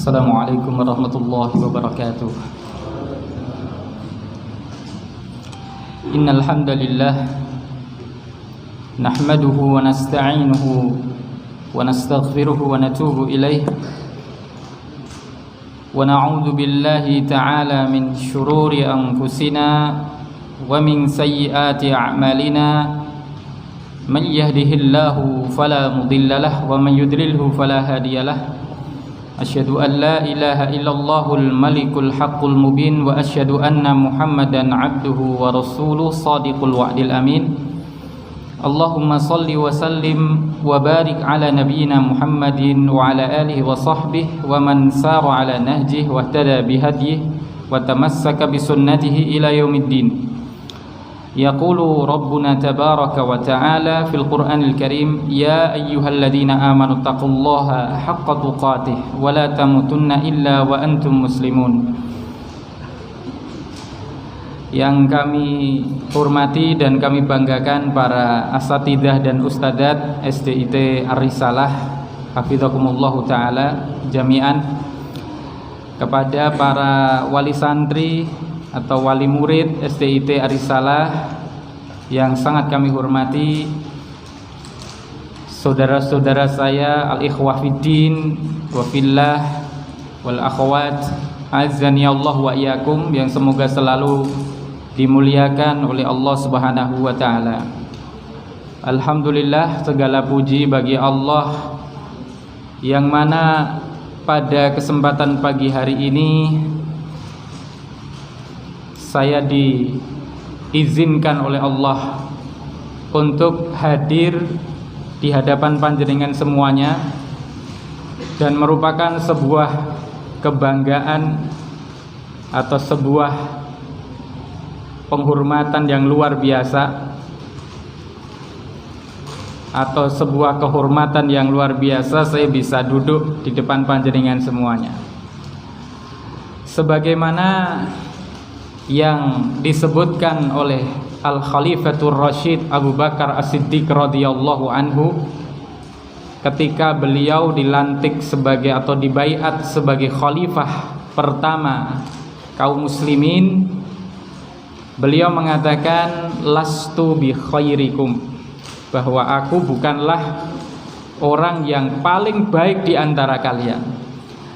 Assalamualaikum warahmatullahi wabarakatuh. Innal hamdalillah nahmaduhu wa nasta'inuhu wa nastaghfiruhu wa natubu ilaih wa na'udzu billahi ta'ala min shururi anfusina wa min sayyiati a'malina man yahdihillahu fala mudilla lahu wa man yudlilhu fala hadiya lahu. Asyhadu an la ilaha illallahul malikul haqqul mubin wa asyhadu anna Muhammadan abduhu wa rasuluh shadiqul wa'dil amin. Allahumma salli wa sallim wa barik ala nabiyyina Muhammadin wa ala alihi wa sahbihi wa man sara ala nahjihi wa ihtada bihadyihi wa tamassaka bi sunnatihi ila yaumiddin. Yaqulu Rabbuna tabaraka wa ta'ala fil Qur'anil Karim, ya ayyuhalladzina amanu taqullaha haqqa tuqatih wa la tamutunna illa wa antum muslimun. Yang kami hormati dan kami banggakan para asatidzah dan ustadzat SDIT Ar-Risalah hafizakumullahu taala jami'an, kepada para wali santri atau wali murid SDIT Ar-Risalah yang sangat kami hormati, saudara-saudara saya al-ikhwah fiddin wa fillah wal akhwat azani Allah wa iyyakum, yang semoga selalu dimuliakan oleh Allah Subhanahu wa taala. Alhamdulillah, segala puji bagi Allah yang mana pada kesempatan pagi hari ini saya diizinkan oleh Allah untuk hadir di hadapan panjenengan semuanya, dan merupakan sebuah kebanggaan atau sebuah penghormatan yang luar biasa, atau sebuah kehormatan yang luar biasa saya bisa duduk di depan panjenengan semuanya. Sebagaimana yang disebutkan oleh Al-Khalifatur Rasyid Abu Bakar As-Siddiq radhiyallahu anhu ketika beliau dilantik sebagai atau dibaiat sebagai khalifah pertama kaum muslimin, beliau mengatakan lastu bi khairikum, bahwa aku bukanlah orang yang paling baik di antara kalian.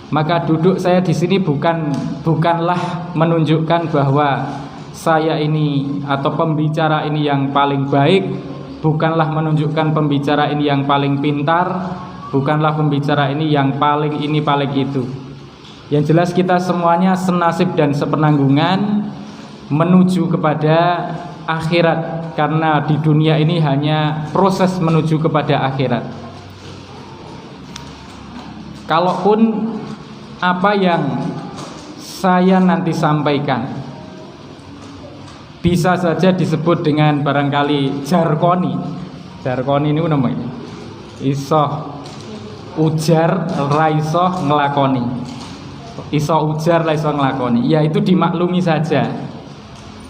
Maka duduk saya di sini bukanlah menunjukkan bahwa saya ini atau pembicara ini yang paling baik, bukanlah menunjukkan pembicara ini yang paling pintar, bukanlah pembicara ini yang paling ini paling itu. Yang jelas kita semuanya senasib dan sepenanggungan menuju kepada akhirat, karena di dunia ini hanya proses menuju kepada akhirat. Kalaupun apa yang saya nanti sampaikan bisa saja disebut dengan barangkali jargoni ini namanya iso ujar raiso ngelakoni, iso ujar raiso ngelakoni, ya itu dimaklumi saja,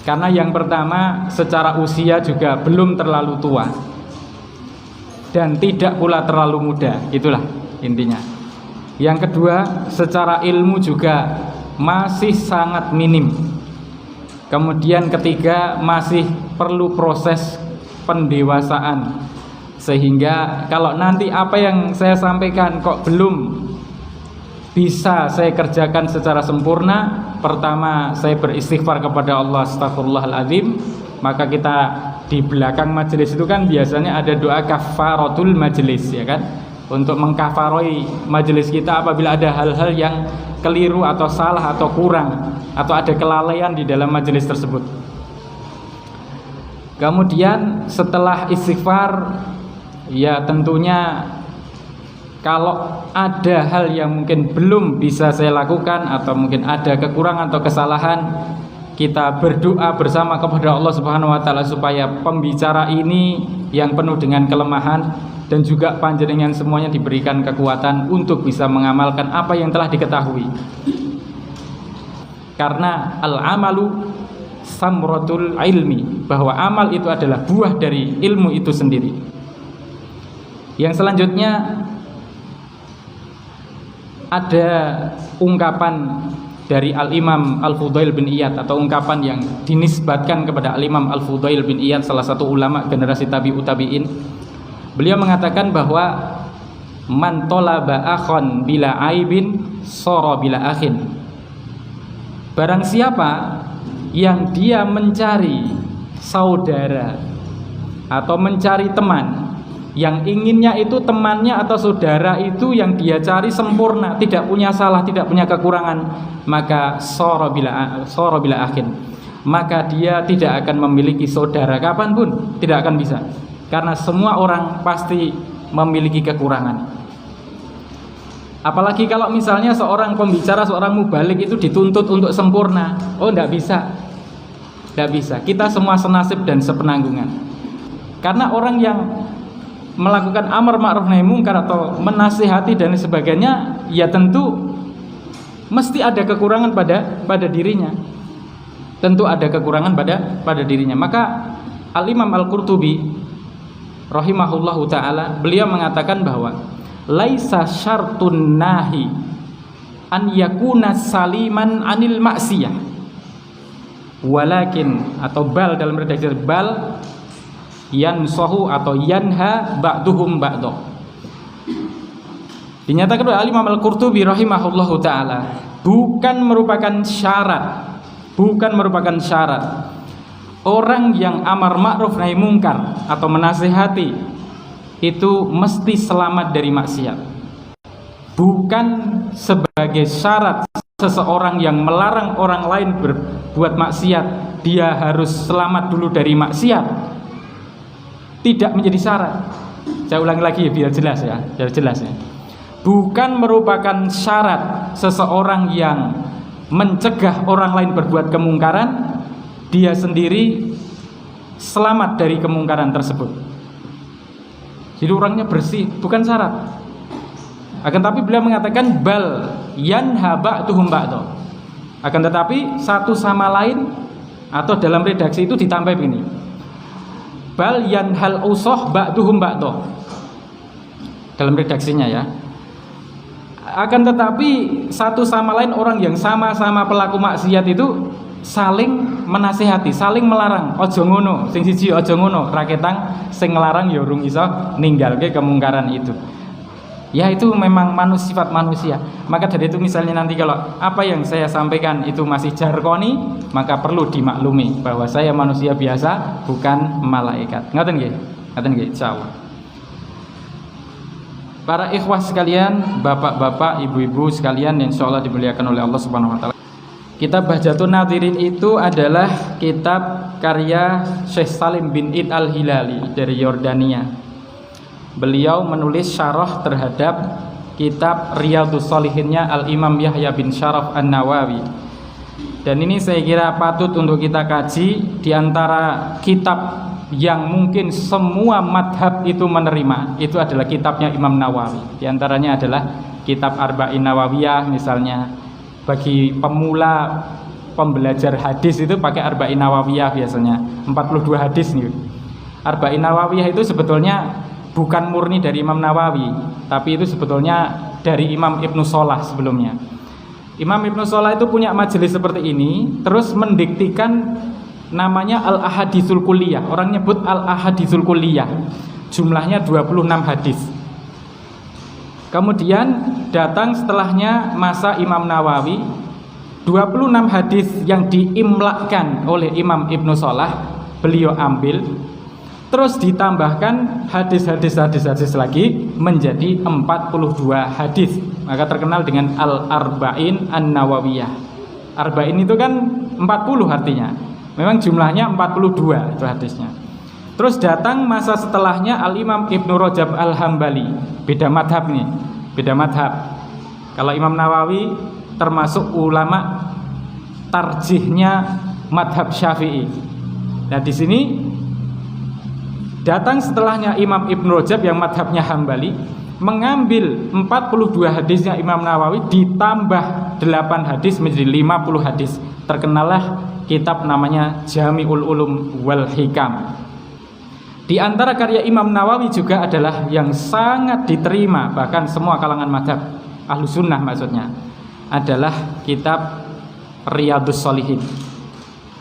karena yang pertama secara usia juga belum terlalu tua dan tidak pula terlalu muda, itulah intinya. Yang kedua, secara ilmu juga masih sangat minim. Kemudian ketiga, masih perlu proses pendewasaan, sehingga kalau nanti apa yang saya sampaikan kok belum bisa saya kerjakan secara sempurna, pertama saya beristighfar kepada Allah, astaghfirullahaladzim. Maka kita di belakang majelis itu kan biasanya ada doa kafaratul majelis, ya kan, untuk mengkafaroi majelis kita apabila ada hal-hal yang keliru atau salah atau kurang atau ada kelalaian di dalam majelis tersebut. Kemudian setelah istighfar, ya tentunya kalau ada hal yang mungkin belum bisa saya lakukan atau mungkin ada kekurangan atau kesalahan, kita berdoa bersama kepada Allah Subhanahu wa taala supaya pembicara ini yang penuh dengan kelemahan dan juga panjenengan semuanya diberikan kekuatan untuk bisa mengamalkan apa yang telah diketahui. Karena al-amalu samratul ilmi, bahwa amal itu adalah buah dari ilmu itu sendiri. Yang selanjutnya, ada ungkapan dari Al-Imam Al-Fudail bin Iyad, atau ungkapan yang dinisbatkan kepada Al-Imam Al-Fudail bin Iyad, salah satu ulama generasi tabi'ut tabi'in. Beliau mengatakan bahwa man talaba akhon bila aibin sara bila akhin. Barang siapa yang dia mencari saudara atau mencari teman, yang inginnya itu temannya atau saudara itu yang dia cari sempurna, tidak punya salah, tidak punya kekurangan, maka sara bila akhin, maka dia tidak akan memiliki saudara kapanpun, tidak akan bisa, karena semua orang pasti memiliki kekurangan. Apalagi kalau misalnya seorang pembicara, seorang mubalik itu dituntut untuk sempurna, oh tidak bisa, tidak bisa. Kita semua senasib dan sepenanggungan. Karena orang yang melakukan amar ma'ruf nahi munkar atau menasihati dan sebagainya, ya tentu mesti ada kekurangan pada dirinya. Tentu ada kekurangan pada dirinya. Maka Al-Imam Al-Qurtubi rahimahullahu taala, beliau mengatakan bahwa laisa syartun nahi an yakuna saliman anil maksiyah, walakin, atau bal dalam redaksi bal, yansahu atau yanha ba'duhum ba'dah. Dinyatakan oleh Al-Imam Al-Qurtubi rahimahullahu taala, bukan merupakan syarat orang yang amar ma'ruf nahi mungkar atau menasihati itu mesti selamat dari maksiat. Bukan sebagai syarat seseorang yang melarang orang lain berbuat maksiat dia harus selamat dulu dari maksiat. Tidak menjadi syarat. Saya ulangi lagi biar jelas ya, Bukan merupakan syarat seseorang yang mencegah orang lain berbuat kemungkaran, dia sendiri selamat dari kemungkaran tersebut. Jadi orangnya bersih, bukan syarat. Akan tetapi beliau mengatakan bal yanha ba'duhum ba'dah. Akan tetapi satu sama lain, atau dalam redaksi itu ditambah begini, bal yanhal usah ba'duhum ba'dah, dalam redaksinya ya. Akan tetapi satu sama lain, orang yang sama-sama pelaku maksiat itu saling menasihati, saling melarang. Ojo ngono, sing siji ojo ngono, raketang sing ngelarang ya urung iso ninggalke kemungkaran itu. Ya itu memang sifat manusia. Maka dari itu misalnya nanti kalau apa yang saya sampaikan itu masih jargoni, maka perlu dimaklumi bahwa saya manusia biasa, bukan malaikat. Ngoten nggih? Ngoten nggih, insyaallah. Para ikhwah sekalian, bapak-bapak, ibu-ibu sekalian yang insyaallah dimuliakan oleh Allah Subhanahu wa taala. Kitab Bahjatun Nadhirin itu adalah kitab karya Syekh Salim bin Id Al-Hilali dari Yordania. Beliau menulis syarah terhadap kitab Riyadhus Shalihinnya Al-Imam Yahya bin Syaraf An-Nawawi. Dan ini saya kira patut untuk kita kaji. Di antara kitab yang mungkin semua madhab itu menerima, itu adalah kitabnya Imam Nawawi. Di antaranya adalah kitab Arba'in Nawawiyah misalnya. Bagi pemula pembelajar hadis itu pakai Arba'in Nawawiyah biasanya, 42 hadis nih. Arba'in Nawawiyah itu sebetulnya bukan murni dari Imam Nawawi, tapi itu sebetulnya dari Imam Ibnu Shalah sebelumnya. Imam Ibnu Shalah itu punya majelis seperti ini, terus mendiktikan namanya Al-Ahaditsul Kulliyah. Orang nyebut Al-Ahaditsul Kulliyah. Jumlahnya 26 hadis. Kemudian datang setelahnya masa Imam Nawawi, 26 hadis yang diimlakkan oleh Imam Ibnu Shalah beliau ambil, terus ditambahkan hadis lagi menjadi 42 hadis. Maka terkenal dengan Al-Arba'in An-Nawawiyah. Arba'in itu kan 40 artinya. Memang jumlahnya 42 itu hadisnya. Terus datang masa setelahnya Al-Imam Ibnu Rajab Al-Hambali. Beda madhab nih, beda madhab. Kalau Imam Nawawi termasuk ulama tarjihnya madhab Syafi'i. Nah di sini datang setelahnya Imam Ibnu Rajab yang madhabnya Hambali, mengambil 42 hadisnya Imam Nawawi ditambah 8 hadis menjadi 50 hadis. Terkenallah kitab namanya Jami'ul Ulum wal Hikam. Di antara karya Imam Nawawi juga adalah yang sangat diterima bahkan semua kalangan madhab, Ahlus Sunnah maksudnya adalah kitab Riyadhus Shalihin.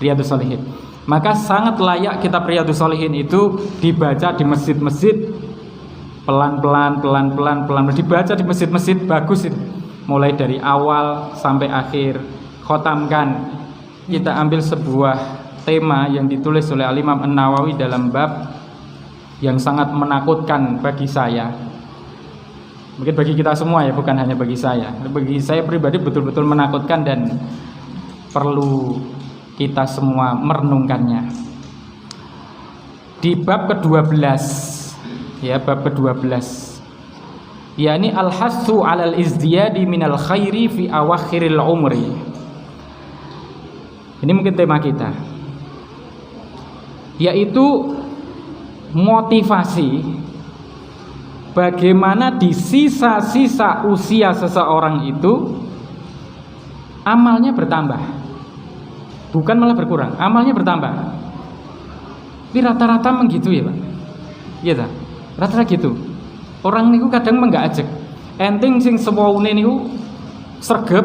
Riyadhus Shalihin. Maka sangat layak kitab Riyadhus Shalihin itu dibaca di masjid-masjid, pelan-pelan dibaca di masjid-masjid, bagus itu. Mulai dari awal sampai akhir, khotamkan. Kita ambil sebuah tema yang ditulis oleh Al-Imam An-Nawawi dalam bab yang sangat menakutkan bagi saya. Mungkin bagi kita semua ya, bukan hanya bagi saya. Bagi saya pribadi betul-betul menakutkan dan perlu kita semua merenungkannya. Di bab ke-12 ya, bab ke-12 yakni al-hassu 'alal izdiyadi minal khairi fi awakhiril umri. Ini mungkin tema kita, yaitu motivasi bagaimana di sisa-sisa usia seseorang itu amalnya bertambah, bukan malah berkurang, amalnya bertambah. Tapi rata-rata menggitu ya Pak, iya tak? Rata-rata gitu. Orang niku kadang menggak ajek, enting sing sewaune niku sregep,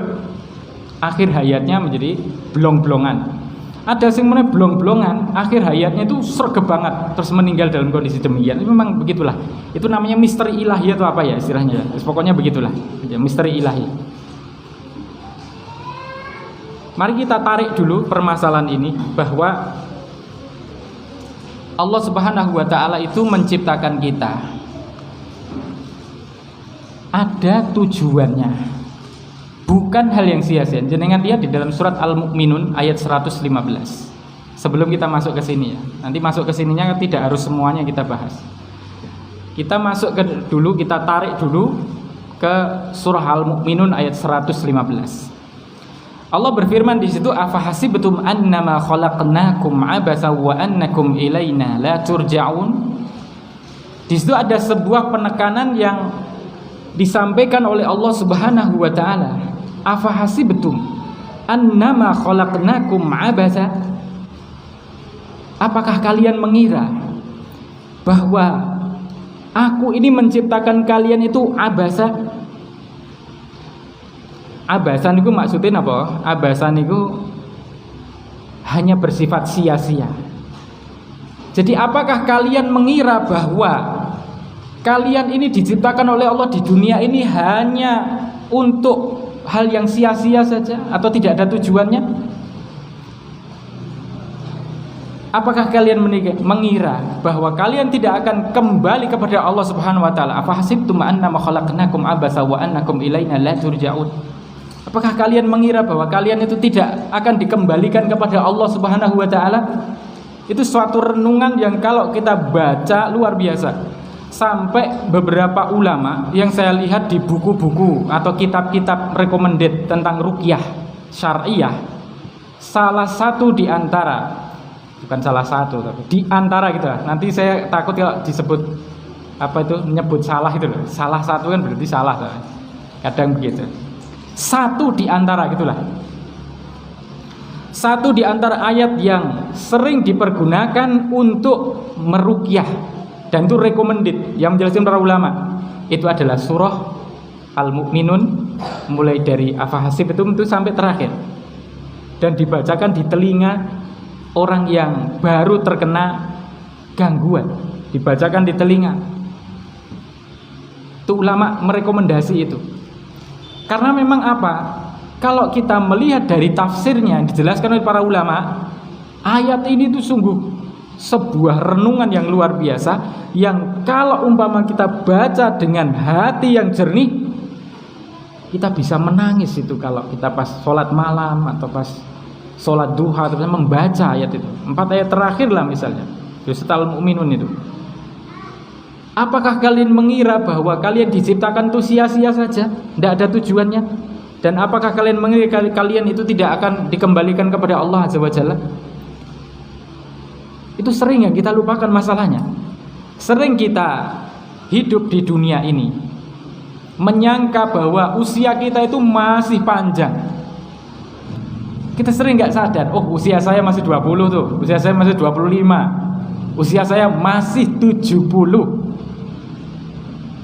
akhir hayatnya menjadi blong-blongan. Ada sing meneh blong-blongan, akhir hayatnya itu sregep banget, terus meninggal dalam kondisi demikian. Itu memang begitulah. Itu namanya misteri ilahi atau apa ya istilahnya. Terus pokoknya begitulah, ya, misteri ilahi. Mari kita tarik dulu permasalahan ini, bahwa Allah Subhanahu wa taala itu menciptakan kita ada tujuannya, bukan hal yang sia-sia. Jenengan lihat di dalam surat Al-Mu'minun ayat 115. Sebelum kita masuk ke sini ya, nanti masuk ke sininya tidak harus semuanya kita bahas. Kita masuk ke dulu, kita tarik dulu ke surah Al-Mu'minun ayat 115. Allah berfirman di situ, afahasibtum annama khalaqnakum abasa wa annakum ilaina la turja'un. Di situ ada sebuah penekanan yang disampaikan oleh Allah Subhanahu wa taala. Afahasibtum annama khalaqnakum abasa. Apakah kalian mengira bahwa aku ini menciptakan kalian itu abasa? Abasan itu maksudnya apa? Abasan itu hanya bersifat sia-sia. Jadi apakah kalian mengira bahwa kalian ini diciptakan oleh Allah di dunia ini hanya untuk hal yang sia-sia saja atau tidak ada tujuannya? Apakah kalian mengira bahwa kalian tidak akan kembali kepada Allah Subhanahu wa taala? Afahasibtum annama khalaqnakum abasa wa annakum ilaina la turja'un. Apakah kalian mengira bahwa kalian itu tidak akan dikembalikan kepada Allah Subhanahu wa taala? Itu suatu renungan yang kalau kita baca luar biasa. Sampai beberapa ulama yang saya lihat di buku-buku atau kitab-kitab recommended tentang ruqyah syariah, salah satu di antara, bukan salah satu tapi di antara gitu lah. Nanti saya takut kalau disebut apa itu, menyebut salah itu loh. Salah satu kan berarti salah. Kadang begitu. Satu di antara gitulah. Satu di antara ayat yang sering dipergunakan untuk meruqyah dan itu recommended yang menjelaskan para ulama, itu adalah surah Al-Mu'minun, mulai dari afahasibtum itu sampai terakhir, dan dibacakan di telinga orang yang baru terkena gangguan, dibacakan di telinga. Itu ulama merekomendasi itu. Karena memang apa? Kalau kita melihat dari tafsirnya yang dijelaskan oleh para ulama, ayat ini tuh sungguh sebuah renungan yang luar biasa, yang kalau umpama kita baca dengan hati yang jernih, kita bisa menangis itu kalau kita pas sholat malam atau pas sholat duha atau membaca ayat itu. 4 ayat terakhir lah misalnya, Surat Al-Mu'minun itu. Apakah kalian mengira bahwa kalian diciptakan itu sia-sia saja, tidak ada tujuannya? Dan apakah kalian mengira kalian itu tidak akan dikembalikan kepada Allah Azza wa Jalla? Itu sering yang kita lupakan masalahnya. Sering kita hidup di dunia ini menyangka bahwa usia kita itu masih panjang. Kita sering nggak sadar, oh usia saya masih 20 tuh, usia saya masih 25, usia saya masih 70.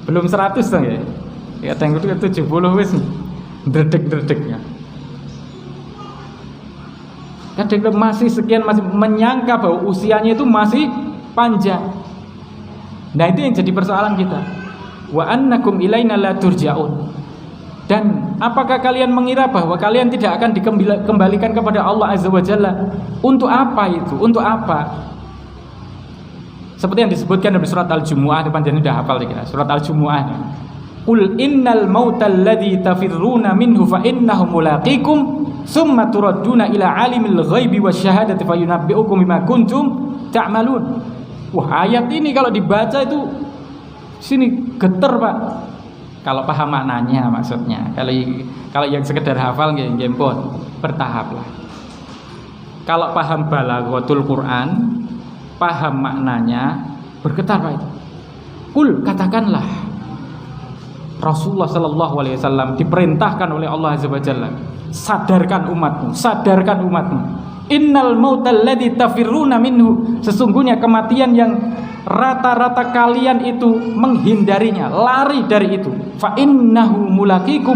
Belum 100 dong ya. Kadang itu 70 wis dredeg-dredegnya. Kadang masih sekian, masih menyangka bahwa usianya itu masih panjang. Nah, itu yang jadi persoalan kita. Wa annakum ilaina la turja'un. Dan apakah kalian mengira bahwa kalian tidak akan dikembalikan kepada Allah Azza wa Jalla? Untuk apa itu? Untuk apa? Seperti yang disebutkan dalam surat Al-Jumu'ah, depan jadi udah hafal dikira. Surat Al-Jumu'ah. Qul innal mautal ladzi tafirruna minhu fa innahu mulaqikum summa turadduna ila alimil ghaibi wasyahadati fayunabbi'ukum bima kuntum ta'malun. Wah, ayat ini kalau dibaca itu sini geter, Pak. Kalau paham maknanya maksudnya. Kalau yang sekedar hafal nggih pun bertahap lah. Kalau paham balaghatul Quran, paham maknanya, bergetar Pak itu. Kul, katakanlah, Rasulullah sallallahu alaihi wasallam diperintahkan oleh Allah Azza wa Jalla, sadarkan umatmu, sadarkan umatmu. Innal mautal ladzi tafirruna minhu, sesungguhnya kematian yang rata-rata kalian itu menghindarinya, lari dari itu. Fa innahu mulaqikum,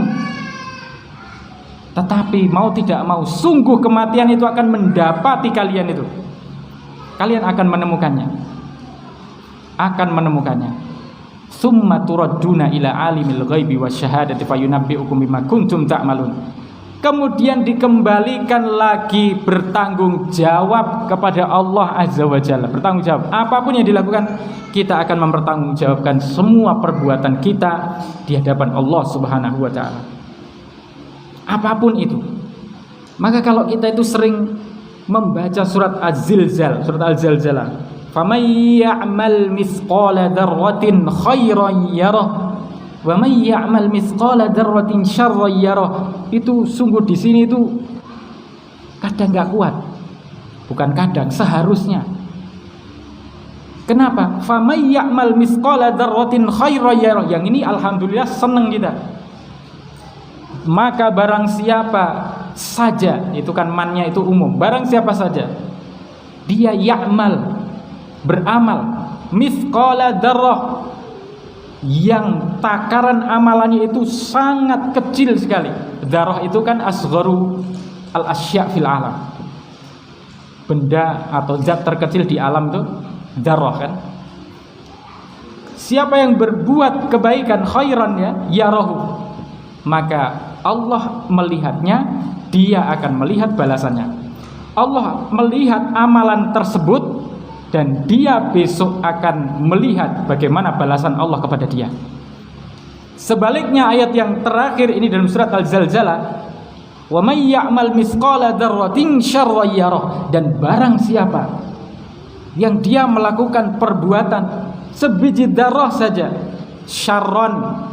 tetapi mau tidak mau sungguh kematian itu akan mendapati kalian itu. Kalian akan menemukannya. Akan menemukannya. Summa turadduna ila alimil ghaibi wasyahadati fayunabbi'ukum bima kuntum ta'malun. Kemudian dikembalikan lagi bertanggung jawab kepada Allah Azza wa Jalla. Bertanggung jawab. Apapun yang dilakukan, kita akan mempertanggungjawabkan semua perbuatan kita di hadapan Allah Subhanahu wa taala. Apapun itu. Maka kalau kita itu sering membaca surat Az-Zilzal, surat Al-Zalzalah, "Faman ya'mal mithqala dzarratin khairan yarah wa may ya'mal mithqala dzarratin syarran yarah." Itu sungguh di sini itu kadang enggak kuat. Bukan kadang, seharusnya. Kenapa? "Faman ya'mal mithqala dzarratin khairan yarah." Yang ini alhamdulillah senang kita. Maka barang siapa saja, itu kan mannya itu umum, barang siapa saja dia ya'mal, beramal, mithqala dzarrah, yang takaran amalannya itu sangat kecil sekali. Dzarrah itu kan asgharu al-asya' fil alam, benda atau zat terkecil di alam itu dzarrah kan. Siapa yang berbuat kebaikan khairan ya yarahu, maka Allah melihatnya, dia akan melihat balasannya. Allah melihat amalan tersebut dan dia besok akan melihat bagaimana balasan Allah kepada dia. Sebaliknya ayat yang terakhir ini dalam surat Al-Zalzalah, wa may ya'mal mithqala dzarratin syarran yarah, dan barang siapa yang dia melakukan perbuatan sebiji dzarrah saja, syarran,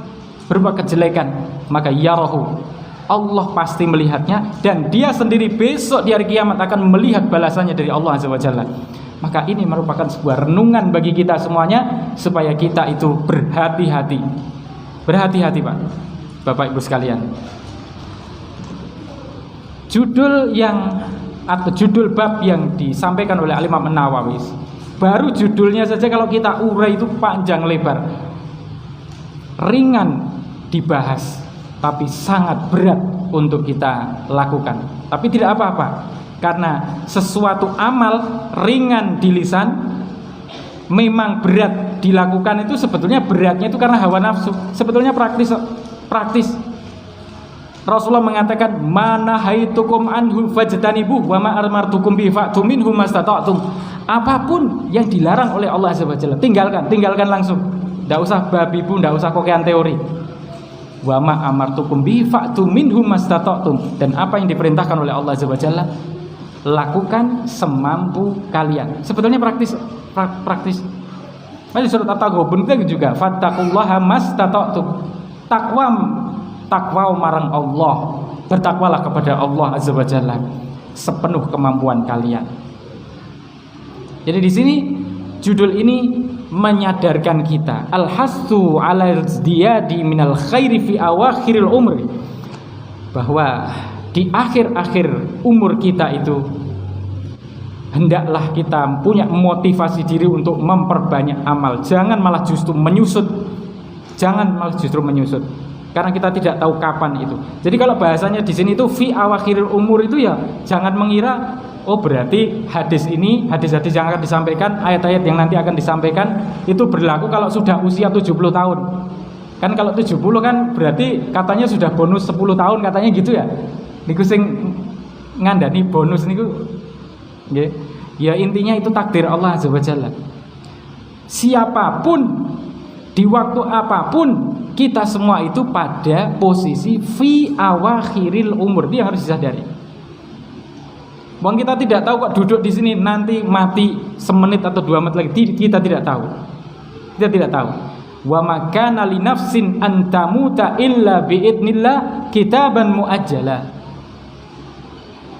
berupa kejelekan, maka yarahu, Allah pasti melihatnya, dan dia sendiri besok di hari kiamat akan melihat balasannya dari Allah Azza wa Jalla. Maka ini merupakan sebuah renungan bagi kita semuanya, supaya kita itu berhati-hati. Berhati-hati Pak, Bapak Ibu sekalian. Judul atau judul bab yang disampaikan oleh Imam An-Nawawi, baru judulnya saja kalau kita urai itu panjang lebar, ringan dibahas, tapi sangat berat untuk kita lakukan. Tapi tidak apa-apa, karena sesuatu amal ringan di lisan memang berat dilakukan, itu sebetulnya beratnya itu karena hawa nafsu. Sebetulnya praktis. Rasulullah mengatakan, "Mana haitukum anhu fajtanibuh wa ma amartukum bi fa'tu minhu mastata'tum." Apapun yang dilarang oleh Allah Azza wa Jalla, tinggalkan langsung. Tidak usah babi bu, tidak usah kokean teori. Wa ma amartukum bi fa'tu minhu mastata'tum, dan apa yang diperintahkan oleh Allah Azza wa Jalla, lakukan semampu kalian. Sebetulnya praktis. Masih surat At-Taghabun itu juga, fattaqullaha mastata'tum. Takwa marang Allah, bertakwalah kepada Allah Azza wa Jalla sepenuh kemampuan kalian. Jadi di sini judul ini menyadarkan kita, al-hassu 'ala izdiyadi minal khairi fi awakhiril umri, bahwa di akhir-akhir umur kita itu hendaklah kita punya motivasi diri untuk memperbanyak amal. Jangan malah justru menyusut. karena kita tidak tahu kapan itu. Jadi kalau bahasanya di sini itu fi awakhiril umur itu ya jangan mengira oh berarti hadis ini, hadis-hadis yang akan disampaikan, ayat-ayat yang nanti akan disampaikan itu berlaku kalau sudah usia 70 tahun. Kan kalau 70 kan berarti katanya sudah bonus 10 tahun katanya gitu ya. Niku sing ngandani bonus niku nggih. Ya intinya itu takdir Allah Azza wa Jalla. Siapapun di waktu apapun kita semua itu pada posisi fi awakhiril umur. Itu yang harus disadari. Wong kita tidak tahu kok duduk di sini nanti mati semenit atau 2 menit lagi. Kita tidak tahu. Kita tidak tahu. Wa makana li nafsin an tamuta illa biidnillah kitaban muajjala.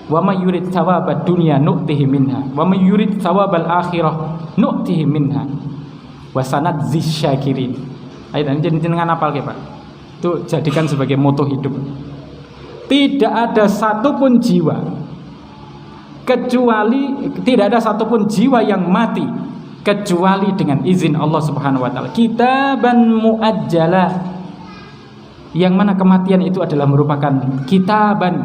Wa may yurid thawabad dunya nu'tihi minha wa may yurid thawabal akhirah nu'tihi minha wa sanadzi syakirin. Ayo jenengan hafal ke Pak. Itu jadikan sebagai moto hidup. Tidak ada satupun jiwa kecuali tidak ada satupun jiwa yang mati kecuali dengan izin Allah Subhanahu wa taala. Kitaban muajjala. Yang mana kematian itu adalah merupakan kitaban,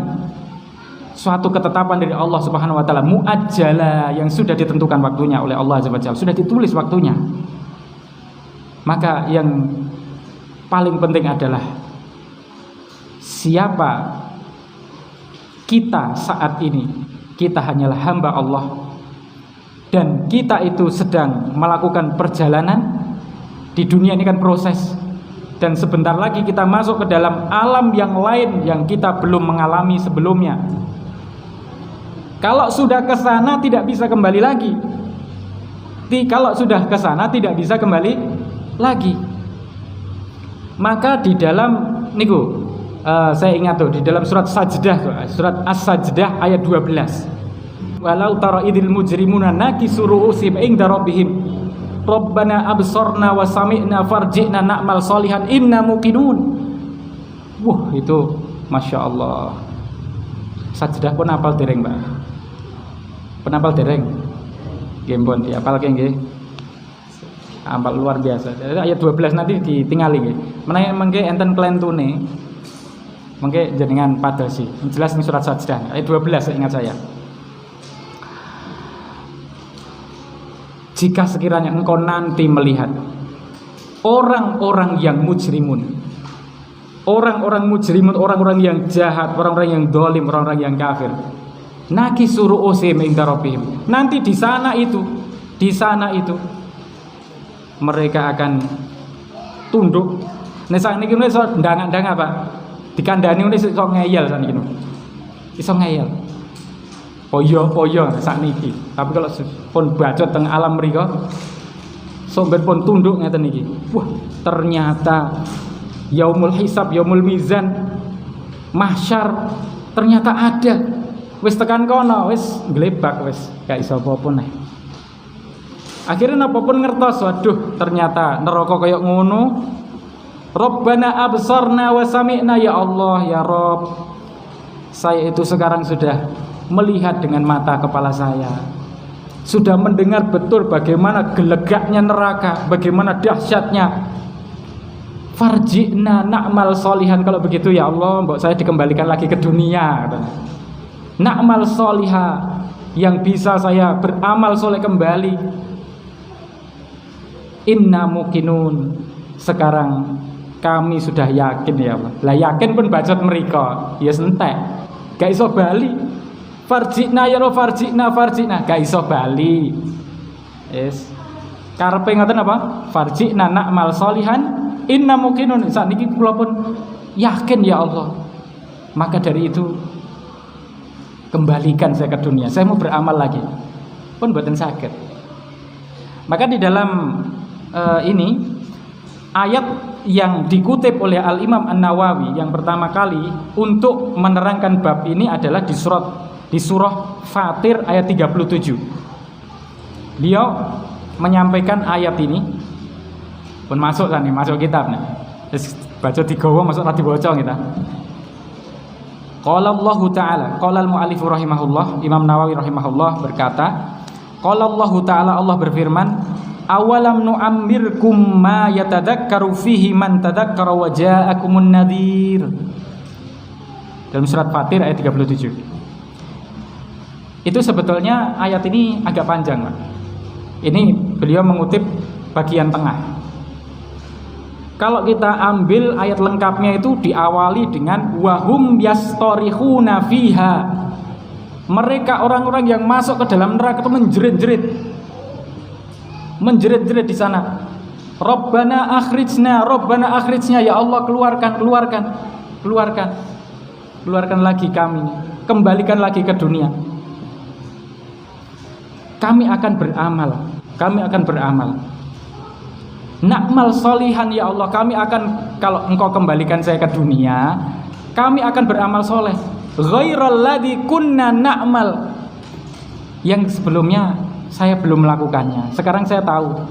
suatu ketetapan dari Allah Subhanahu wa taala, muajjala, yang sudah ditentukan waktunya oleh Allah Azza wa Jalla, sudah ditulis waktunya. Maka yang paling penting adalah siapa kita saat ini. Kita hanyalah hamba Allah dan kita itu sedang melakukan perjalanan di dunia ini kan proses, dan sebentar lagi kita masuk ke dalam alam yang lain yang kita belum mengalami sebelumnya. Kalau sudah ke sana tidak bisa kembali lagi. Kalau sudah ke sana tidak bisa kembali lagi. Maka di dalam niku saya ingat tuh di dalam surat Sajdah, surat As-Sajdah ayat 12. Walau tara idil mujrimuna nakisu ru'usihim inda rabbihim Rabbana absorna wa sami'na farji'na na'mal solihan inna muqinun. Wah, itu Masya Allah. Sajdah pun apal dereng Mbak. Penapal dereng gembon diapal nggih. Ampal luar biasa. Ayat 12 nanti ditingali nggih. Menawi mengke enten klentune. Mengke jenengan padosi. Jelas ning surat Sajdah ayat 12 ingat saya. Jika sekiranya engkau nanti melihat orang-orang yang mujrimun, orang-orang yang jahat, orang-orang yang dolim, orang-orang yang kafir, nakisuru usim inda rabbihim, nanti di sana itu mereka akan tunduk. Nesang niki iso ndang-ndang apa? Dikandani iso ngeyel sakniki. Iso ngeyel. Poyo sakniki. Tapi kalau pun bacot teng alam mriku somben pun tunduk ngeten niki. Wah, ternyata yaumul hisab, yaumul mizan, mahsyar ternyata ada. Wis tekan kono, wis glebak, wis gak iso apa-apa neh. Akhirnya apapun ngertos, waduh ternyata neraka kayak ngono. Rabbana absarna wa sami'na, ya Allah ya Rabb, saya itu sekarang sudah melihat dengan mata kepala saya, sudah mendengar betul bagaimana gelegaknya neraka, bagaimana dahsyatnya. Farji'na na'mal solihan, kalau begitu ya Allah mbok saya dikembalikan lagi ke dunia. Na'mal soliha, yang bisa saya beramal soleh kembali. Inna muqinun, sekarang kami sudah yakin ya Allah. Lah yakin pun bacot mereka ya entek, gak iso bali. Farji'na ya Allah, farji'na gak iso bali. Yes, karepe ngoten apa? Farji'na na'mal solihan inna muqinun. Sakniki kula pun yakin ya Allah. Maka dari itu kembalikan saya ke dunia, saya mau beramal lagi. Pun mboten saged. Maka di dalam ini ayat yang dikutip oleh Al-Imam An-Nawawi yang pertama kali untuk menerangkan bab ini adalah di surah Fatir ayat 37. Beliau menyampaikan ayat ini pun masuk kitab nih. Terus baca digawa masuk ra dibaca kita. Qala Allah Ta'ala, qala al-mu'allif rahimahullah, Imam Nawawi rahimahullah berkata, qala Allah Ta'ala, Allah berfirman, Awalam nu'ammirkum ma yatadakkaru fihi man tadakkara wa ja'akumun nadhir. Dalam surat Fatir ayat 37. Itu sebetulnya ayat ini agak panjang, Pak. Ini beliau mengutip bagian tengah. Kalau kita ambil ayat lengkapnya itu diawali dengan wahum yastorihuna fiha. Mereka orang-orang yang masuk ke dalam neraka itu menjerit-jerit di sana. Rabbana akhrijna, ya Allah keluarkan lagi kami, kembalikan lagi ke dunia. Kami akan beramal. Na'mal solihan ya Allah, kami akan, kalau engkau kembalikan saya ke dunia, kami akan beramal soleh. Ghairal ladzi kunna na'mal, yang sebelumnya saya belum melakukannya. Sekarang saya tahu.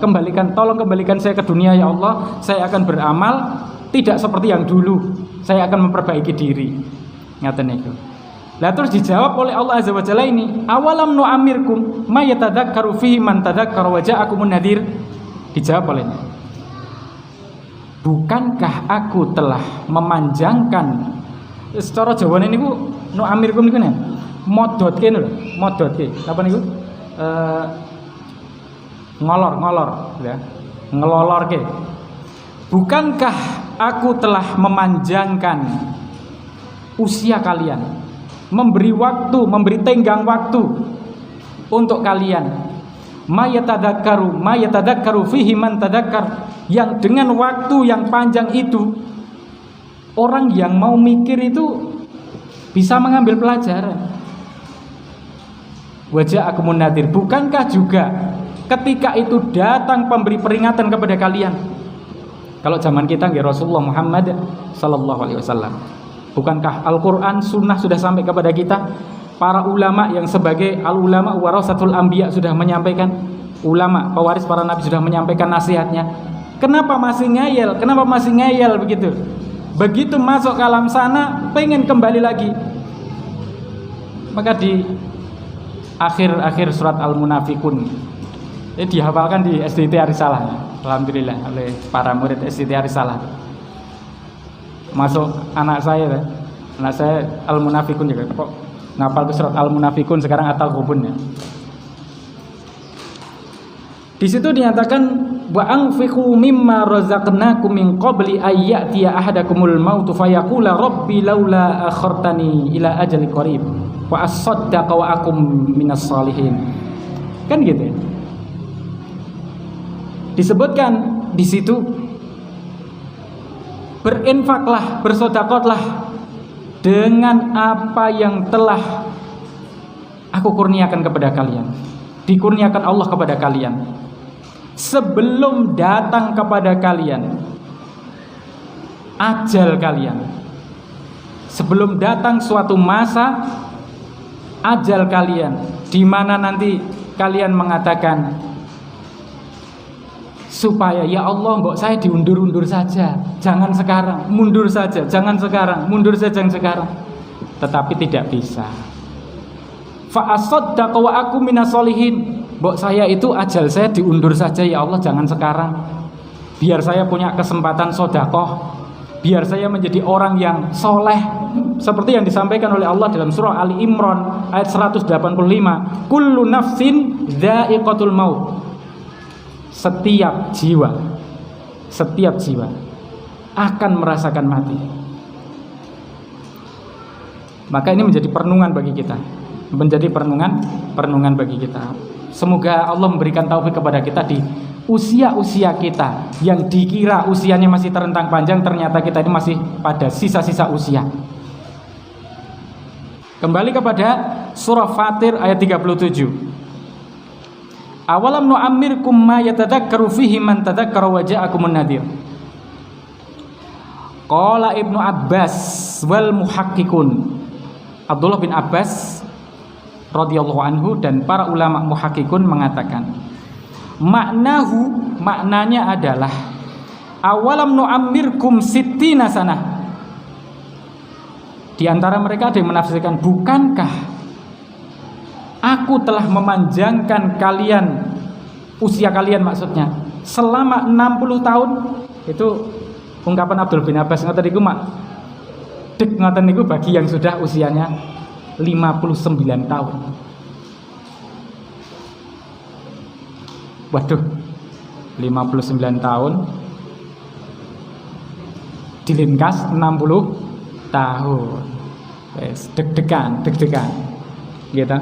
Tolong kembalikan saya ke dunia ya Allah. Saya akan beramal tidak seperti yang dulu. Saya akan memperbaiki diri. Ngaten niku. Lah terus dijawab oleh Allah Azza wa Jalla ini, awalam nu'amirkum ma yatadzakkaru fihi man tadzakkara wa ja'akumun nadhir. Dijawab olehnya, bukankah aku telah memanjangkan, secara Jawane niku nu'amirkum niku nen modotke lho, apa niku? Ngolor ya. Ngelolorke. Bukankah aku telah memanjangkan usia kalian, memberi tenggang waktu untuk kalian. Ma yatadzakkaru fihi man tadzakkar, yang dengan waktu yang panjang itu orang yang mau mikir itu bisa mengambil pelajaran. Wajah akumun nadir, bukankah juga ketika itu datang pemberi peringatan kepada kalian? Kalau zaman kita nggih Rasulullah Muhammad sallallahu alaihi wasallam. Bukankah Al-Qur'an sunnah sudah sampai kepada kita? Para ulama yang sebagai al-ulama warasatul anbiya sudah menyampaikan, ulama pewaris para nabi sudah menyampaikan nasihatnya. Kenapa masih ngeyel begitu? Begitu masuk ke alam sana pengen kembali lagi. Maka di akhir surat Al-Munafikun ini dihafalkan di SDT Arisalah, alhamdulillah, oleh para murid SDT Arisalah. Masuk anak saya Al-Munafikun juga kok ngapal ke surat Al-Munafikun sekarang atau hubun ya. Di situ dinyatakan wa anfiqu mimma razaqnakum min qabli ayyatiya ahadakumul maut fayaqula rabbi laula akhartani ila ajalin qarib wa asaddaqa wa akum minas shalihin. Kan gitu ya. Disebutkan di situ, berinfaklah, bersedekahlah dengan apa yang telah aku kurniakan kepada kalian, dikurniakan Allah kepada kalian, sebelum datang kepada kalian ajal kalian, sebelum datang suatu masa ajal kalian, di mana nanti kalian mengatakan, supaya ya Allah mbok saya diundur-undur saja, jangan sekarang, mundur saja, jangan sekarang, mundur saja, jangan sekarang. Tetapi tidak bisa. Fa asaddaqa wa aku minas sholihin, mbok saya itu ajal saya diundur saja ya Allah, jangan sekarang, biar saya punya kesempatan sedekah, biar saya menjadi orang yang soleh, seperti yang disampaikan oleh Allah dalam surah Ali Imran ayat 185, kullu nafsin dha'iqatul maut, setiap jiwa akan merasakan mati. Maka ini menjadi perenungan bagi kita, perenungan bagi kita. Semoga Allah memberikan taufik kepada kita di usia-usia kita yang dikira usianya masih terentang panjang, ternyata kita ini masih pada sisa-sisa usia. Kembali kepada surah Fatir ayat 37. Awalam nu'ammirkum ma yatadzakkaru fihi man tadzakkara wa ja'akumun nadhir. Qala Ibnu Abbas wal muhaqqiqun, Abdullah bin Abbas radhiyallahu anhu dan para ulama muhaqqiqun mengatakan, maknanya adalah awalam nu'ammirkum sittina sanah. Di antara mereka ada yang menafsirkan, bukankah aku telah memanjangkan kalian usia kalian maksudnya selama 60 tahun. Itu ungkapan Abdul bin Abbas ngoten niku mak dek ngoten niku bagi yang sudah usianya 59 tahun. Waduh, 59 tahun dilingkas 60 tahun. Wes deg-degan gitu.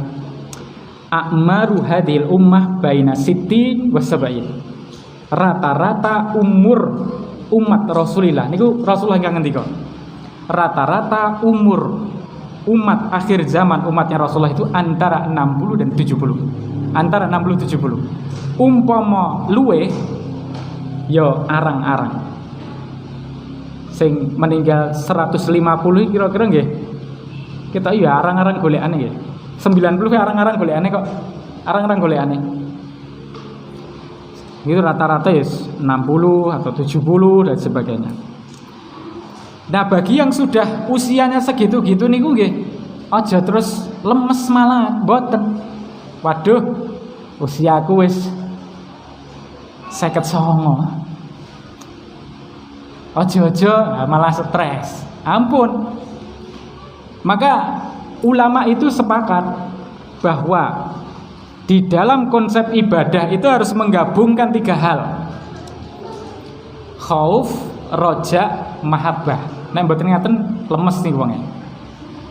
A'maru hadhil ummah baina sittin wa sab'in. Rata-rata umur umat Rasulullah niku Rasulullah ingkang ngendika. Rata-rata umur umat akhir zaman umatnya Rasulullah itu antara 60 dan 70. Antara 60 70. Umpama luwe ya arang-arang. Sing meninggal 150 kira-kira nggih. Kita ya arang-arang golekane nggih. 90 arang-arang golekane kok. Arang-arang golekane. Itu rata-rata ya 60 atau 70 dan sebagainya. Nah, bagi yang sudah usianya segitu-gitu niku nggih, aja terus lemes malah, mboten. Waduh, usiaku wis 59. Ojo-ojo malah stres. Ampun. Maka ulama itu sepakat bahwa di dalam konsep ibadah itu harus menggabungkan 3 hal. Khauf, roja, mahabbah. Nek mboten ngaten lemes nih wonge.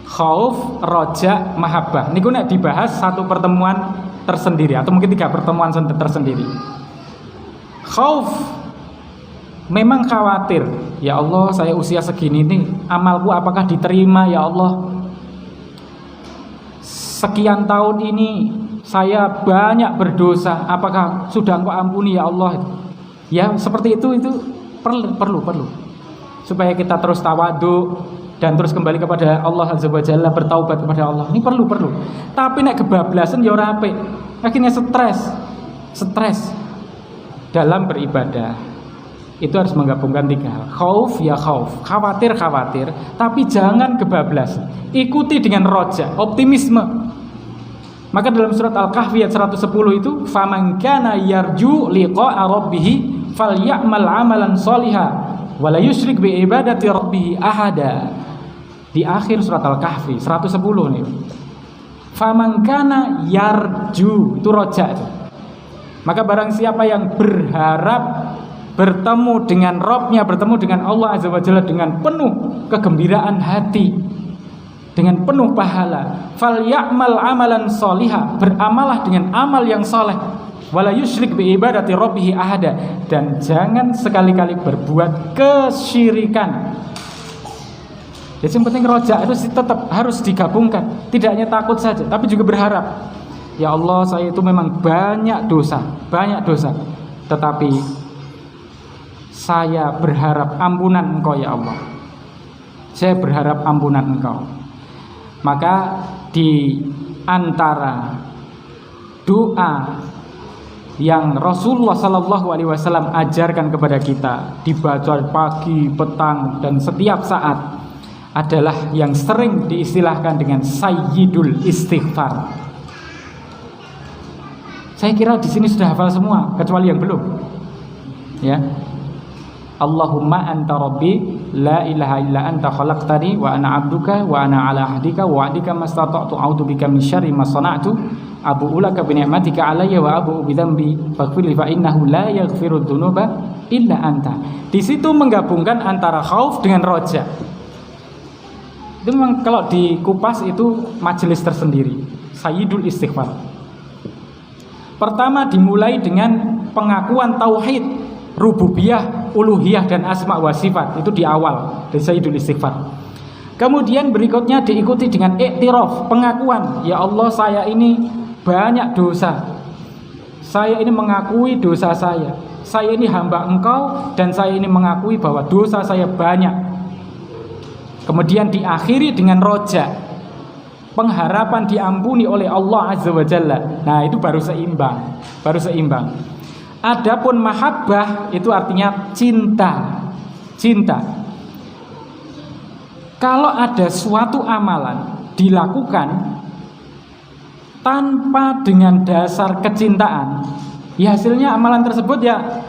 Khauf, roja, mahabbah. Niku nek dibahas satu pertemuan tersendiri atau mungkin 3 pertemuan tersendiri. Khauf, memang khawatir. Ya Allah, saya usia segini nih, amalku apakah diterima ya Allah? Sekian tahun ini saya banyak berdosa, apakah sudah Engkau ampuni ya Allah? Ya, seperti itu perlu. Supaya kita terus tawadhu dan terus kembali kepada Allah Azza wa Jalla, bertaubat kepada Allah. Ini perlu. Tapi nek kebablasan ya ora apik. Akhirnya stres dalam beribadah. Itu harus menggabungkan 3 hal. Khauf ya khauf, khawatir, tapi jangan kebablasan. Ikuti dengan roja, optimisme. Maka dalam surat Al-Kahfi ayat 110 itu, faman kana yarju liqa'a rabbih falyamal amalan sholihan wa la yusyrik bi ibadati rabbih ahada. Di akhir surat Al-Kahfi 110 nih. Faman kana yarju, itu roja itu. Maka barang siapa yang berharap bertemu dengan Rabb-nya, bertemu dengan Allah Azza wa Jalla dengan penuh kegembiraan hati, dengan penuh pahala, falyamal amalan sholiha, beramalah dengan amal yang soleh, wala yusyrik bi ibadati rabbih ahada, dan jangan sekali-kali berbuat kesyirikan. Jadi yang penting roja itu tetap harus digabungkan, tidak hanya takut saja tapi juga berharap. Ya Allah, saya itu memang banyak dosa, tetapi saya berharap ampunan Engkau ya Allah. Saya berharap ampunan Engkau. Maka di antara doa yang Rasulullah SAW ajarkan kepada kita, dibaca pagi, petang, dan setiap saat, adalah yang sering diistilahkan dengan Sayyidul Istighfar. Saya kira di sini sudah hafal semua, kecuali yang belum. Ya. Allahumma anta rabbi la ilaha illa anta khalaqtani wa ana abduka wa ana ala ahdika wa wa'dika mastata'tu a'udzu bika min syarri ma sana'tu abu'u laka bi ni'matika alayya wa abu'u bi dzambi faghfirli fa innahu la yaghfiru dzunuba illa anta. Di situ menggabungkan antara khauf dengan roja. Itu memang kalau dikupas itu majelis tersendiri, Sayyidul Istighfar. Pertama dimulai dengan pengakuan tauhid, rububiyah, uluhiyah, dan asma wa sifat. Itu di awal dari Sayyidul Istighfar. Kemudian berikutnya diikuti dengan iktiraf, pengakuan. Ya Allah, saya ini banyak dosa. Saya ini mengakui dosa saya. Saya ini hamba Engkau dan saya ini mengakui bahwa dosa saya banyak. Kemudian diakhiri dengan roja, pengharapan diampuni oleh Allah Azza wa Jalla. Nah, itu baru seimbang. Adapun mahabbah itu artinya cinta. Kalau ada suatu amalan dilakukan tanpa dengan dasar kecintaan, Ya hasilnya amalan tersebut ya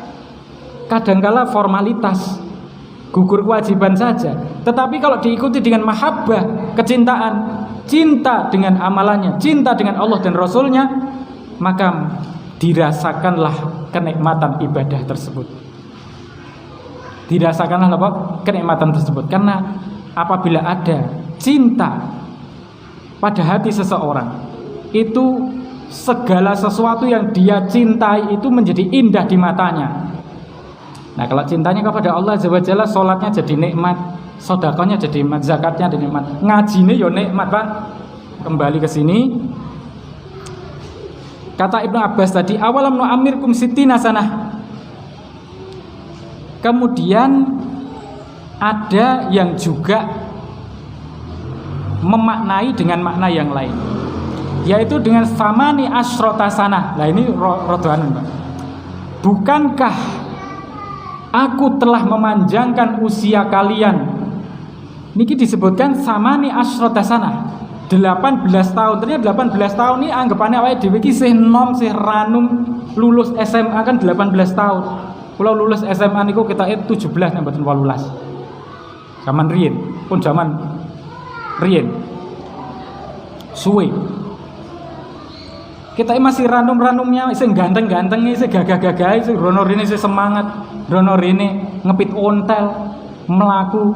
kadangkala formalitas, gugur kewajiban saja. Tetapi kalau diikuti dengan mahabbah, kecintaan, cinta dengan amalannya, cinta dengan Allah dan Rasulnya, maka dirasakanlah kenikmatan ibadah tersebut. Dirasakanlah apa? Kenikmatan tersebut. Karena apabila ada cinta pada hati seseorang, itu segala sesuatu yang dia cintai itu menjadi indah di matanya. Nah, kalau cintanya kepada Allah Azza wa Jalla, sholatnya jadi nikmat, sedekahnya jadi nikmat, zakatnya jadi nikmat, ngajinya ya nikmat, Pak. Kembali ke sini. Kata Ibnu Abbas tadi, awalam nu'amirkum sittina sanah. Kemudian ada yang juga memaknai dengan makna yang lain, yaitu dengan samani asyrota sanah. Nah ini rodoan, Pak. Bukankah aku telah memanjangkan usia kalian? Niki disebutkan samani asyrota sanah, 18 tahun. Ternyata 18 tahun ini anggapannya awake dhewe iki sih nom, sih ranum, lulus SMA kan 18 tahun. Kalau lulus SMA niku kita 17 mboten 18. Zaman riyen, pun zaman riyen. Suwe. Kita masih ranum-ranumnya, isih ganteng-ganteng, isih gagah-gagah, isih rono rene isih semangat, rono rene ngepit ontel, melaku.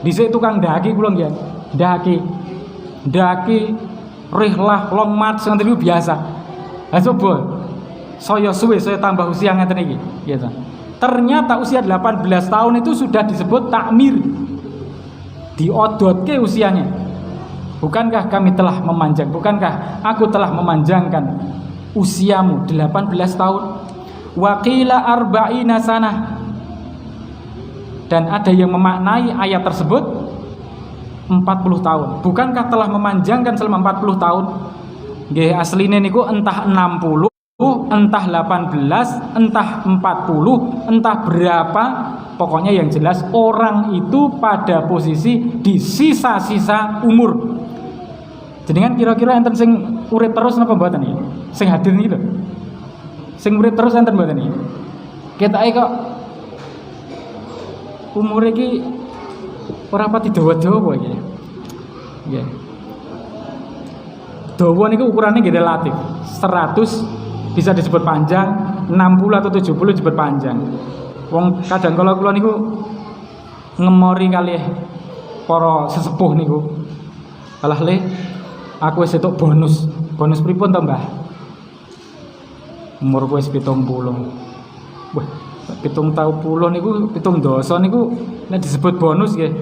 Dhisik tukang daki kula nggih. Daki rihlah long march ngoten niku biasa. Lah coba saya suwe, saya tambah usia ngeten iki, gitu. Ternyata usia 18 tahun itu sudah disebut takmir. Diodotke usianya. Bukankah kami telah memanjang, bukankah aku telah memanjangkan usiamu 18 tahun? Waqila arba'ina sanah. Dan ada yang memaknai ayat tersebut 40 tahun. Bukankah telah memanjangkan selama 40 tahun? Nggih, asline niku entah 60, entah 18, entah 40, entah berapa, pokoknya yang jelas orang itu pada posisi di sisa-sisa umur. Jenengan kira-kira enten sing urip terus napa mboten iki? Sing hadir niki lho. Sing urip terus enten mboten iki? Ketake kok umur iki ora pati dawa-dawa iki. Nggih. Dawa niku ukurannya nggih relatif. 100 bisa disebut panjang, 60 atau 70 disebut panjang. Wong kadang kala kula niku ngemori kalih para sesepuh niku. Alah le, aku wis entuk bonus. Bonus pripun to, Mbah? Umurku wis 70. Wah, 70 niku 7 dosa niku nek disebut bonus nggih.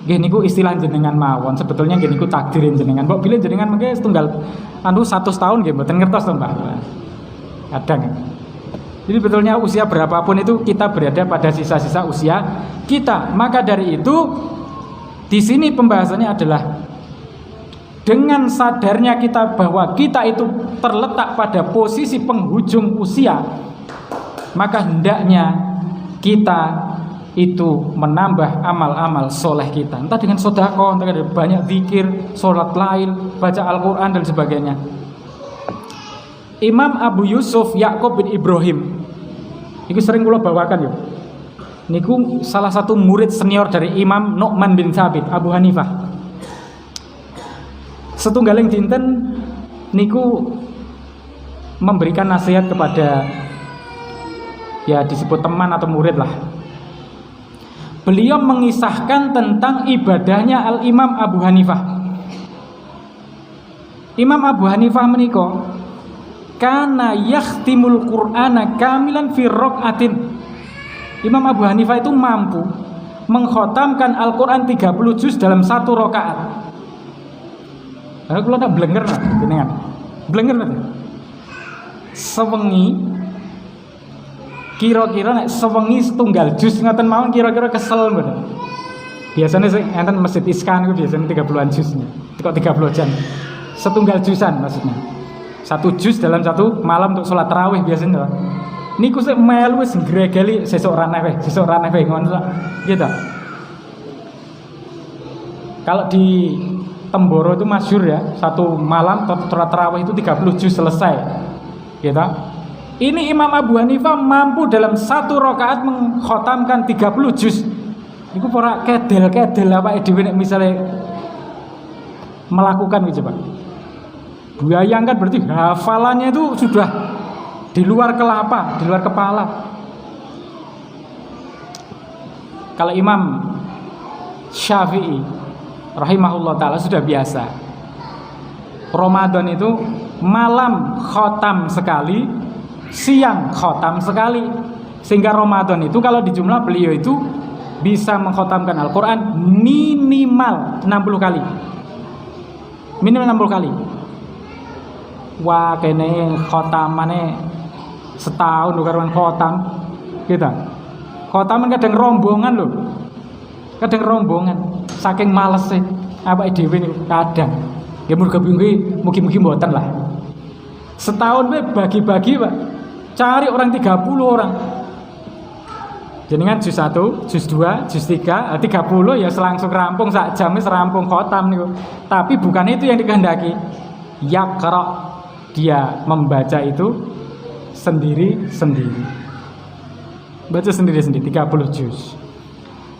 Nggih niku istilah jenengan mawon. Sebetulnya nggih niku takdirin jenengan. Mbok bilih jenengan mengke setunggal 100 tahun nggih mboten ngertos to, Mbah. Kadang. Jadi betulnya usia berapapun itu kita berada pada sisa-sisa usia kita. Maka dari itu di sini pembahasannya adalah dengan sadarnya kita bahwa kita itu terletak pada posisi penghujung usia, maka hendaknya kita itu menambah amal-amal soleh kita, entah dengan sedekah, entah dengan banyak zikir, sholat lail, baca Al-Quran dan sebagainya. Imam Abu Yusuf Ya'qub bin Ibrahim, ini sering kula bawakan ya. Niku salah satu murid senior dari Imam Nu'man bin Thabit Abu Hanifah. Setunggaling dinten niku memberikan nasihat kepada, ya disebut teman atau murid lah. Beliau mengisahkan tentang ibadahnya Al-Imam Abu Hanifah. Imam Abu Hanifah menika kana yakhtimul Qur'ana kamilan fi raqatin. Imam Abu Hanifah itu mampu mengkhatamkan Al-Qur'an 30 juz dalam satu rakaat. Karena kula tak blenger jenengan. Blenger nanti. Sewengi kira-kira nek sewengi setunggal juz ngaten mawon kira-kira kesel mboten. Biasanya sing enten Masjid Iskan itu biasanya 30-an juznya. Kok 30 jam. Setunggal juzan maksudnya. 1 juz dalam satu malam untuk sholat tarawih biasanya. Niku sik melu wis ngregeli sesuk ra neh, ngono gitu. Kalau di Temboro itu masyhur ya, satu malam sholat tarawih itu 30 juz selesai. Gitu. Ini Imam Abu Hanifah mampu dalam satu rakaat mengkhatamkan 30 juz. Iku ora kedel-kedel apa dhewe nek misale melakukan gitu, Pak. Bayangkan berarti hafalannya itu sudah di luar kelapa, di luar kepala. Kalau Imam Syafi'i rahimahullah ta'ala sudah biasa. Ramadan itu malam khotam sekali, siang khotam sekali. Sehingga Ramadan itu kalau dijumlah beliau itu bisa mengkhotamkan Al-Quran minimal 60 kali. Minimal 60 kali. Wah, kene khotamane setahun lho karuan khotam. Kita. Khotaman kadang rombongan loh. Kadang rombongan. Saking males sih. Awake dhewe niku kadang. Ya mugi-mugi mboten lah. Setahun bagi-bagi, Pak. Cari orang 30 orang. Jenengan juz 1, juz 2, juz 3, 30 ya langsung rampung sak jam wis rampung khotam niku. Tapi bukan itu yang dikehendaki. Yaqra, dia membaca itu sendiri-sendiri. Baca sendiri-sendiri 30 juz.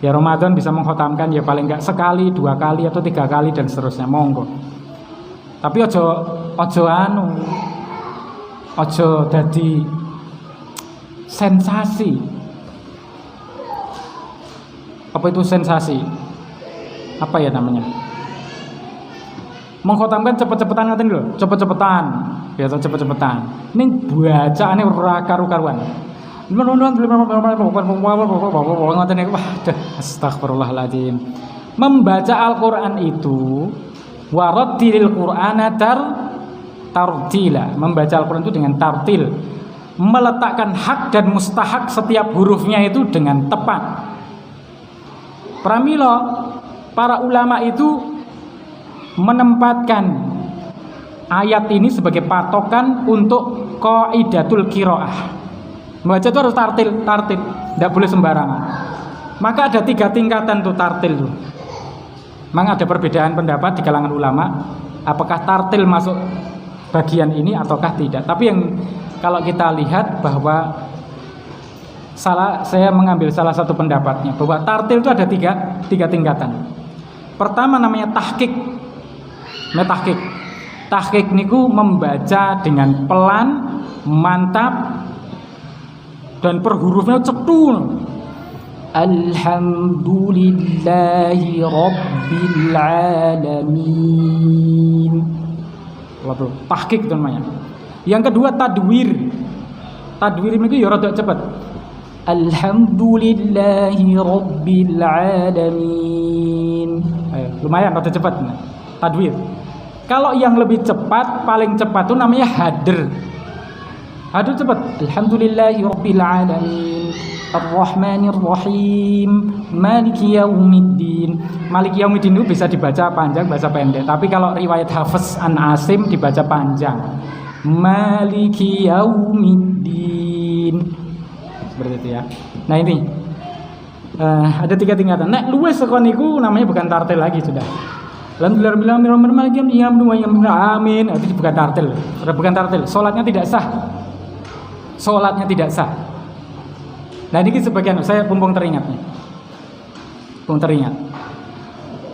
Ya Ramadan bisa mengkhotamkan ya paling enggak sekali, 2 kali atau 3 kali dan seterusnya, monggo. Tapi ojo dadi sensasi. Apa itu sensasi? Apa ya namanya? Mengkhotamkan cepet-cepetan ngoten lho, cepet-cepetan. Biasa cepet-cepetan. Ning bacaane ora karu-karuan. Ngoten niku waduh astagfirullahaladzim. Membaca Al-Qur'an itu warattilil Qur'ana tartila. Membaca Al-Qur'an itu dengan tartil. Meletakkan hak dan mustahak setiap hurufnya itu dengan tepat. Pramila para ulama itu menempatkan ayat ini sebagai patokan untuk qaidatul qiraah. Membaca itu harus tartil, tidak boleh sembarangan. Maka ada 3 tingkatan tuh tartil tuh. Memang ada perbedaan pendapat di kalangan ulama, apakah tartil masuk bagian ini ataukah tidak. Tapi yang kalau kita lihat bahwa saya mengambil salah satu pendapatnya bahwa tartil itu ada 3 tingkatan. Pertama namanya tahqiq. Tahqiq niku membaca dengan pelan, mantap dan per hurufnya cetul. Alhamdulillahi rabbil alamin. Waduh, tahqiq itu namanya. Yang kedua tadwir. Tadwir niku ya rada cepet. Alhamdulillahi rabbil alamin. Lumayan rada cepat tadwir. Kalau yang lebih cepat, paling cepat itu namanya hadr. Hadr cepat. Alhamdulillahi rabbil alamin. Ar-Rahmanir Rahim. Maliki yaumiddin. Maliki yaumiddin itu bisa dibaca panjang, bahasa pendek. Tapi kalau riwayat Hafiz an Asim dibaca panjang. Maliki yaumiddin. Seperti itu ya. Nah ini ada 3 tingkatan. Nek luwes saka niku namanya bukan tartil lagi sudah. Amin. Itu bukan tartil. Sudah bukan tartil. Salatnya tidak sah. Salatnya tidak sah. Nah ini sebagian saya mumpung teringat nih. Mumpung teringat.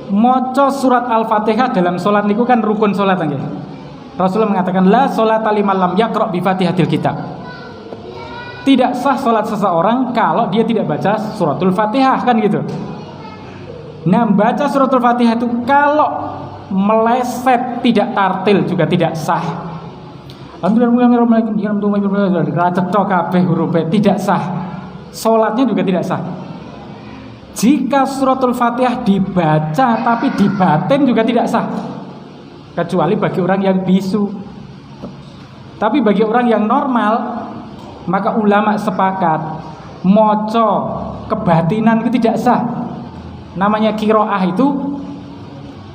Maca surat Al-Fatihah dalam salat niku kan rukun salat nggih. Rasulullah mengatakan la sholata liman lam yaqra bi Fatihatil kitab. Tidak sah sholat seseorang kalau dia tidak baca suratul Fatihah, kan gitu. Nah, baca suratul Fatihah itu kalau meleset tidak tartil juga tidak sah. Tidak sah. Sholatnya juga tidak sah. Jika suratul Fatihah dibaca tapi dibatin juga tidak sah. Kecuali bagi orang yang bisu. Tapi bagi orang yang normal, maka ulama sepakat moco kebatinan itu tidak sah. Namanya qiraah itu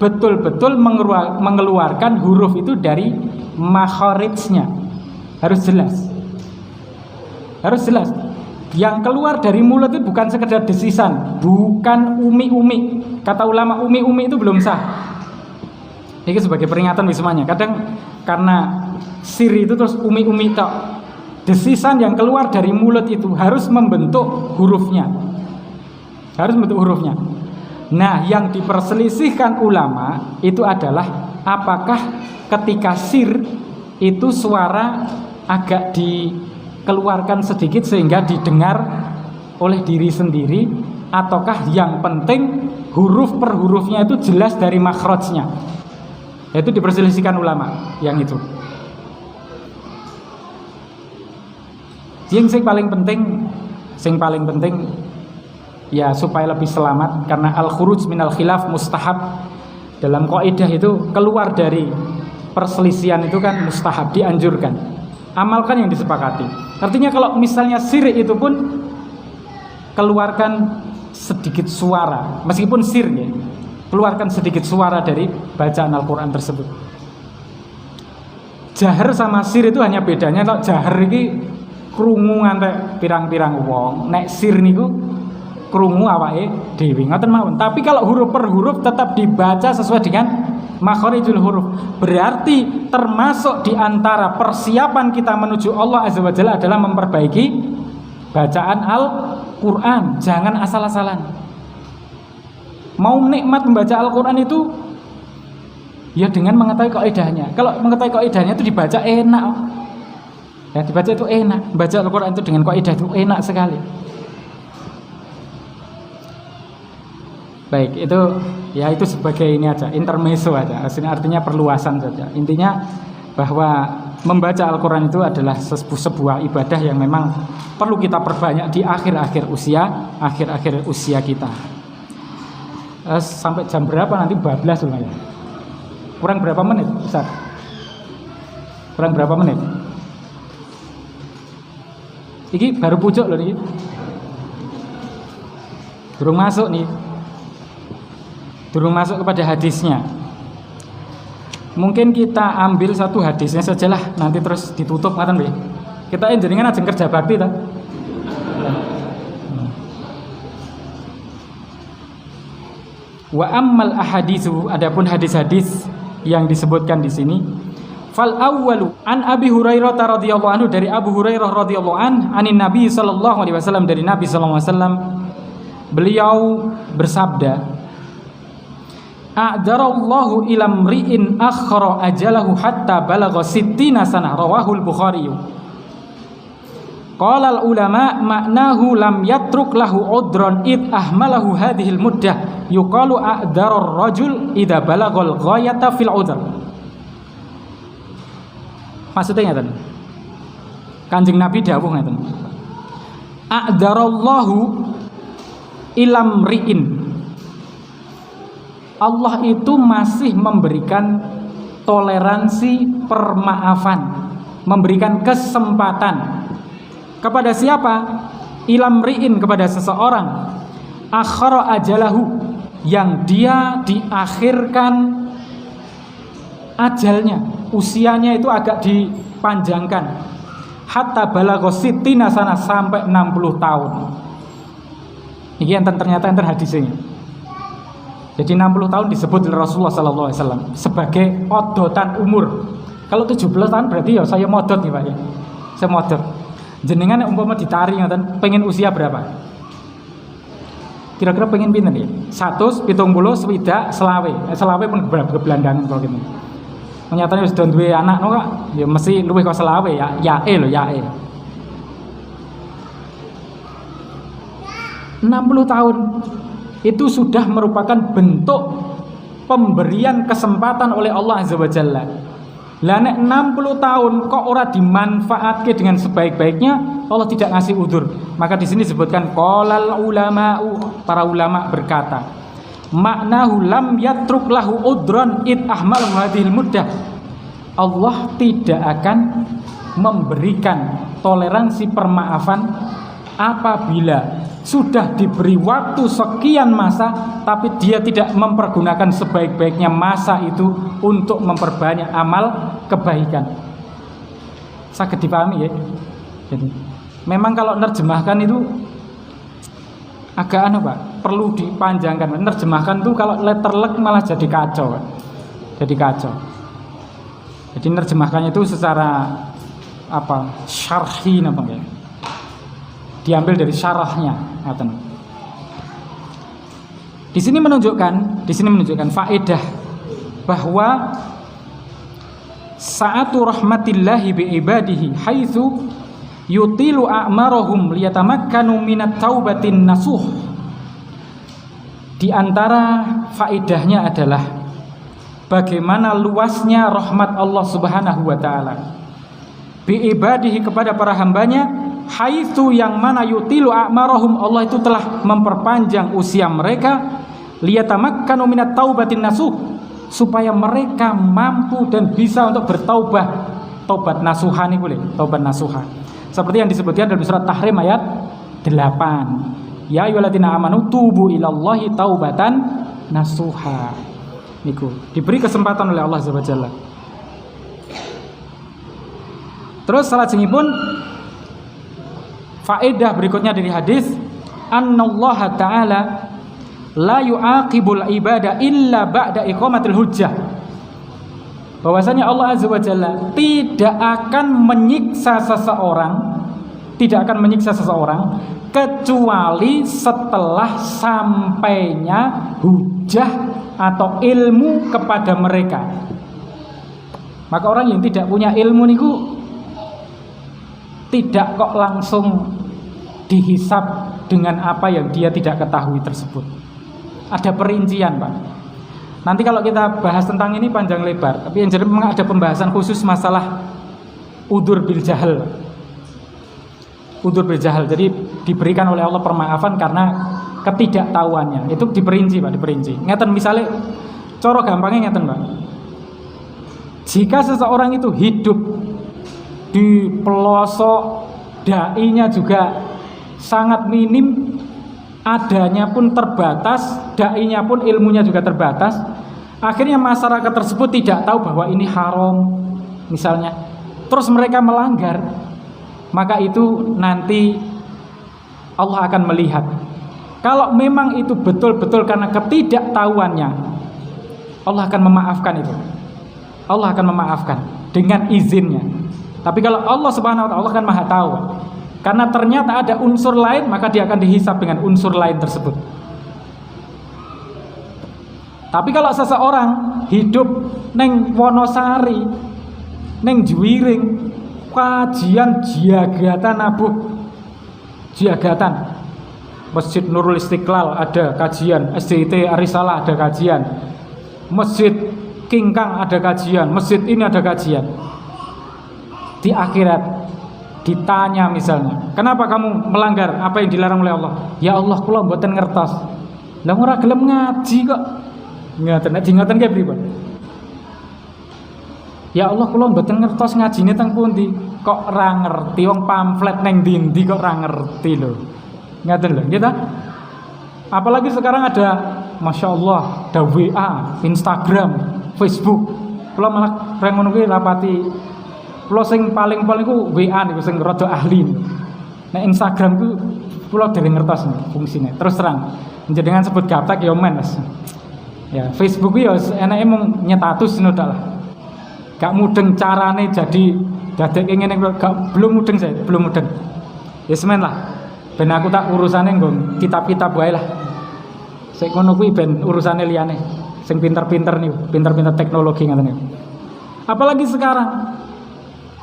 betul-betul mengeluarkan huruf itu dari makharijnya. Harus jelas. Harus jelas. Yang keluar dari mulut itu bukan sekedar desisan, bukan umi-umi. Kata ulama umi-umi itu belum sah. Ini sebagai peringatan semuanya. Kadang karena siri itu terus umi-umi tok. desisan yang keluar dari mulut itu harus membentuk hurufnya. Harus membentuk hurufnya. Nah, yang diperselisihkan ulama itu adalah apakah ketika sir itu suara agak dikeluarkan sedikit sehingga didengar oleh diri sendiri, ataukah yang penting huruf per hurufnya itu jelas dari makhrajnya. Itu diperselisihkan ulama yang itu. Yang paling penting ya supaya lebih selamat, karena al-khuruj minal khilaf mustahab. Dalam kaidah itu keluar dari perselisihan itu kan mustahab, dianjurkan. Amalkan yang disepakati. Artinya kalau misalnya sir itu pun keluarkan sedikit suara, meskipun sir ya, keluarkan sedikit suara dari bacaan Al-Quran tersebut. Jahar sama sir itu hanya bedanya, kalau jahar ini krungu ngantek pirang-pirang wong, nek sir niku krungu awake dhewe ngoten mawon. Tapi kalau huruf per huruf tetap dibaca sesuai dengan makharijul huruf. Berarti termasuk di antara persiapan kita menuju Allah Azza wa Jalla adalah memperbaiki bacaan Al-Quran. Jangan asal-asalan. Mau nikmat membaca Al-Quran itu ya dengan mengetahui kaidahnya. Kalau mengetahui kaidahnya itu dibaca enak. Ya, dibaca itu enak. Baca Al-Quran itu dengan kaidah itu enak sekali. Baik, itu ya itu sebagai ini aja, intermezzo aja. Artinya perluasan saja. Intinya bahwa membaca Al-Quran itu adalah sebuah ibadah yang memang perlu kita perbanyak di akhir-akhir usia kita. Sampai jam berapa nanti? 12 lumayan. Kurang berapa menit, Ustaz? Kurang berapa menit? Iki baru pucuk loh nih. Durung masuk nih. Durung masuk kepada hadisnya. Mungkin kita ambil satu hadisnya sajalah, nanti terus ditutup ngaten nggih. Kita jenengan ajeng kerja bakti ta. Wa ammal ahaditsu, adapun hadis-hadis yang disebutkan di sini, fal awwalu an Abi Hurairah radhiyallahu anhu, dari Abu Hurairah radhiyallahu anin Nabi sallallahu alaihi wasallam, dari Nabi sallallahu alaihi wasallam, beliau bersabda, a'darallahu ila mri'in akhara ajalahu hatta balagha 60 sanah, rawahul Bukhari. Qala al ulama maknahu lam yatruk lahu udran id ahmalahu hadhil muddah, yuqalu a'darar rajul idza balagal ghayata fil udhr. Maksudnya ngeten, Kanjeng Nabi dawuh ngeten, a'darallahu ila mri'in, Allah itu masih memberikan toleransi, permaafan, memberikan kesempatan kepada siapa? Ilamri'in, kepada seseorang, akhara ajalahu, yang dia diakhirkan ajalnya, usianya itu agak dipanjangkan, hatta balagha sittina sana, sampai 60 tahun. Ini ternyata enten hadisnya. Jadi 60 tahun disebut oleh Rasulullah SAW sebagai odotan umur. Kalau 17 tahun berarti ya saya modot nih Pak ya. Saya modot. Jenengan umpama ditarik ngoten, pengen usia berapa? Kira-kira pengen pinten ya? 170, swidak, selawe. Selawe pun belandangan kalau gitu. Nyatane wis do duwe anak no Kak, ya mesti luwih kok selawe ya. Yae lho, yae. 60 tahun itu sudah merupakan bentuk pemberian kesempatan oleh Allah Azza wa Jalla. Lah nek 60 tahun kok ora dimanfaatke dengan sebaik-baiknya, Allah tidak ngasih udzur. Maka di sini disebutkan qalal ulama'u, para ulama berkata, maknahu lam yatruk lahu udran id ahmal hadhil muddah. Allah tidak akan memberikan toleransi, permaafan apabila sudah diberi waktu sekian masa tapi dia tidak mempergunakan sebaik-baiknya masa itu untuk memperbanyak amal kebaikan. Saged dipahami ya. Jadi memang kalau nerjemahkan itu agak Pak, perlu dipanjangkan. Nerjemahkan itu kalau letterlek malah jadi kacau Pak. Jadi kacau. Jadi nerjemahkannya itu secara syarhi napa nggih. Diambil dari syarahnya, ngaten. Di sini menunjukkan faedah bahwa sa'atu rahmatillahi bi ibadihi haitsu yutilu a'marahum liyatamakkanu minat taubatin nasuh. Di antara faedahnya adalah bagaimana luasnya rahmat Allah Subhanahu wa taala bi ibadihi kepada para hambanya, haitsu yang mana yutilu a'marahum, Allah itu telah memperpanjang usia mereka, liyatamakkanu minat taubatin nasuh, supaya mereka mampu dan bisa untuk bertaubat. Taubat nasuha ini boleh, taubat nasuha. Seperti yang disebutkan dalam surat Tahrim ayat 8. Ya ayyuhalladzina amanu tubu ilallahi taubatan nasuha. Niku diberi kesempatan oleh Allah Subhanahu wa taala. Terus salajengipun faedah berikutnya dari hadis, annallaha ta'ala la yu'aqibul ibada illa ba'da iqamatil hujjah. Bahwasanya Allah Azza wa Jalla tidak akan menyiksa seseorang kecuali setelah sampainya hujjah atau ilmu kepada mereka. Maka orang yang tidak punya ilmu niku tidak kok langsung dihisab dengan apa yang dia tidak ketahui tersebut. Ada perincian, Pak. Nanti kalau kita bahas tentang ini panjang lebar, tapi yang jadi memang ada pembahasan khusus masalah udzur bil jahal. Udzur bil jahal, jadi diberikan oleh Allah permaafan karena ketidaktahuannya. Itu diperinci, Pak, diperinci. Ngeten misalnya, cara gampangnya ngeten, Pak. Jika seseorang itu hidup di pelosok, dai-nya juga sangat minim, adanya pun terbatas, dai-nya pun ilmunya juga terbatas, akhirnya masyarakat tersebut tidak tahu bahwa ini haram misalnya, terus mereka melanggar, maka itu nanti Allah akan melihat. Kalau memang itu betul-betul karena ketidaktahuannya, Allah akan memaafkan itu. Allah akan memaafkan dengan izinnya. Tapi kalau Allah Subhanahu wa taala, Allah kan Maha tahu. Karena ternyata ada unsur lain, maka dia akan dihisab dengan unsur lain tersebut. Tapi kalau seseorang hidup neng Wonosari, neng Juwiring, kajian jagatan abuh, jagatan Masjid Nurul Istiqlal ada kajian, SDIT Arisalah ada kajian, Masjid Kingkang ada kajian, masjid ini ada kajian. Di akhirat ditanya misalnya, kenapa kamu melanggar apa yang dilarang oleh Allah? Ya Allah, kula mboten ngertos. Lah ora gelem ngaji kok. Ngoten nggih pripun? Ya Allah, kula mboten ngertos ngajine teng pundi. Kok ora ngerti, wong pamflet neng ndi kok ora ngerti lho. Ngoten lho, nggih ta? Apalagi sekarang ada, Masya Allah, ada WA, Instagram, Facebook. Kula malah reng ngono kuwi rapati. Kula sing paling ku WA niku sing rada ahli. Nek Instagram ku kula dereng ngertos fungsine. Terus terang, njenengan sebut gaptek ya men Mas. Ya, Facebook ya enake mung nyetatus ngono tok lah. Gak mudeng carane jadi dadekke ngene belum mudeng saya, belum mudeng. Ya semen lah. Ben aku tak urusane nggo kitab-kitab wae lah. Sik ngono kuwi ben urusane liyane. Sing pinter-pinter niku, pinter-pinter teknologi ngoten niku. Apalagi sekarang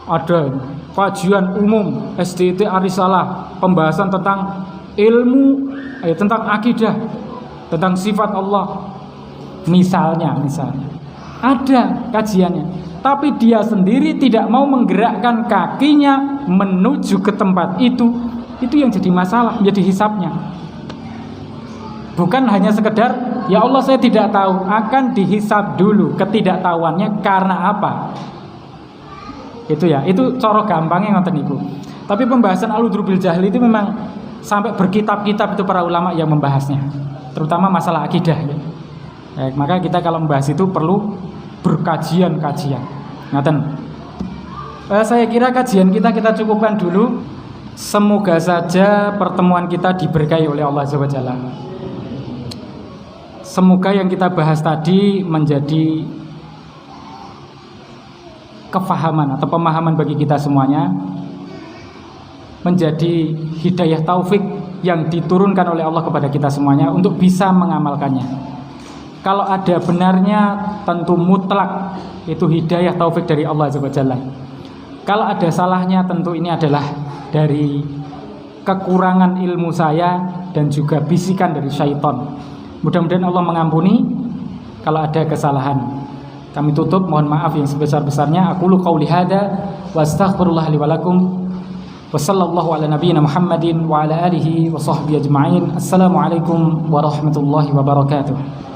ada kajian umum SDIT Arisalah, pembahasan tentang ilmu, tentang akidah, tentang sifat Allah. Misalnya ada kajiannya, tapi dia sendiri tidak mau menggerakkan kakinya menuju ke tempat itu yang jadi masalah, menjadi hisabnya. Bukan hanya sekedar ya Allah saya tidak tahu, akan dihisab dulu ketidaktahuannya karena apa. Itu ya, itu cara gampangnya ngoten niku. Tapi pembahasan al-udzur bil jahli itu memang sampai berkitab-kitab itu para ulama yang membahasnya, terutama masalah akidah ya. Maka kita kalau membahas itu perlu berkajian-kajian. Ngoten. Saya kira kajian kita cukupkan dulu. Semoga saja pertemuan kita diberkahi oleh Allah Subhanahu wa taala. Semoga yang kita bahas tadi menjadi kefahaman atau pemahaman bagi kita semuanya, menjadi hidayah taufik yang diturunkan oleh Allah kepada kita semuanya untuk bisa mengamalkannya. Kalau ada benarnya tentu mutlak itu hidayah taufik dari Allah Azza wa Jalla. Kalau ada salahnya tentu ini adalah dari kekurangan ilmu saya dan juga bisikan dari syaitan. Mudah-mudahan Allah mengampuni kalau ada kesalahan. Kami tutup, mohon maaf yang sebesar-besarnya. Aqulu qauli hadza wa astaghfirullah li wa lakum. Wa sallallahu ala nabiyyina Muhammadin wa ala alihi wa sahbihi ajma'in. Assalamualaikum warahmatullahi wabarakatuh.